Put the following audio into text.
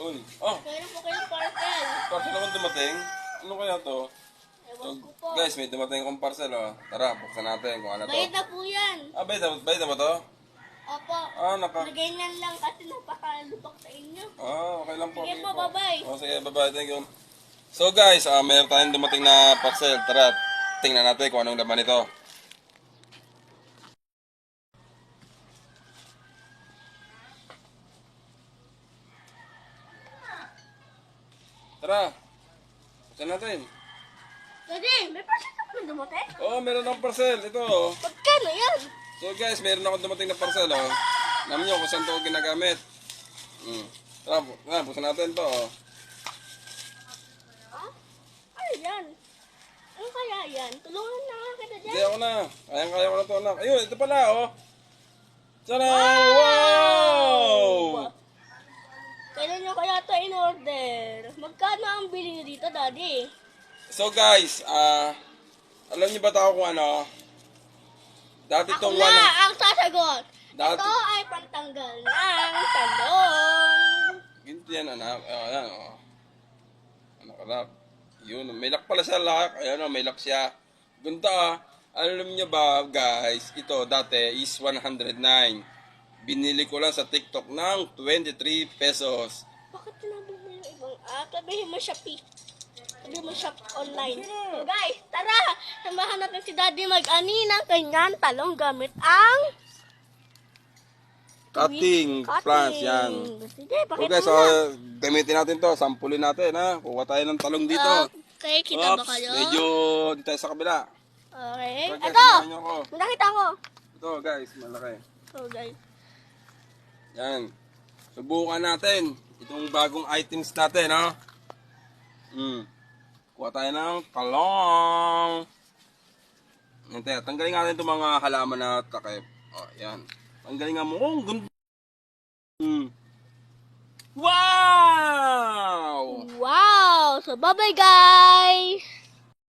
Uy. Oh, Kaya na po kayo parcel. parcel naman dumating. Ano kaya to? Ewan ko po. Guys, may dumating akong parcel, oh. Tara, buksan natin kung ano to. Bayad na po yan. Ah, bayad na ba to? Opo. Ah, Ganyan lang kasi napakalubak sa inyo. Ah, okay lang po. Sige po, bye-bye. Oh, sige, bye-bye. Thank you. So guys, mayroon tayong dumating na parcel. Tara, tingnan natin kung anong laman ito. Tara, buksan natin. Daddy, may parcel na pala dumating? Oh, meron akong parcel. Ito, oh. Pagkano yan? So guys, meron akong dumating na parcel, oh. Alam nyo kung saan ito ginagamit. Tara, buksan natin ito, oh. Ha? Ano yan? Ano kaya yan? Tulungan na nga kita Hindi dyan. ako na. Kaya ko na ito, anak. Ayun, ito pala, oh. Sana! Wow! Kailan nyo kaya ito in-order? Magkano ang bili nyo dito, Daddy? So guys, alam niyo ba tao kung ano? Dati Ako itong na wala. ang sasagot. Dati- Ito ay pantanggal ng talong. Ganito yan, anak. Ayan, oh. Anak, anak. Yun, may lock pala siya, lock. Ayan, oh, may lock siya. Ganito, ah. Alam niyo ba, guys, ito dati is 109. Binili ko lang sa TikTok ng 23 pesos. Bakit sinabi mo yung ibang app? Sabihin mo Shopee. Sabihin mo shop online. So guys, tara! Samahan natin si Daddy mag-ani ng kanyang talong gamit ang Cutting plants, yan. Sige, So pakita guys, mo na. gamitin natin to. Sampulin natin, ha. Kuha tayo ng talong dito. Okay, kita ba Oops, kayo? medyo dito tayo sa kabila. Okay. So, guys, Ito! samahan niyo ako. May nakita ko. Ito, guys, malaki. So guys. Yan. Subukan natin itong bagong items natin, ha? Kuha tayo ng talong. Yan, tayo. Tanggalin natin itong mga halaman na takip. O, yan. Tanggalin nga mo. Oh, ganda. Wow! Wow! So bye-bye guys!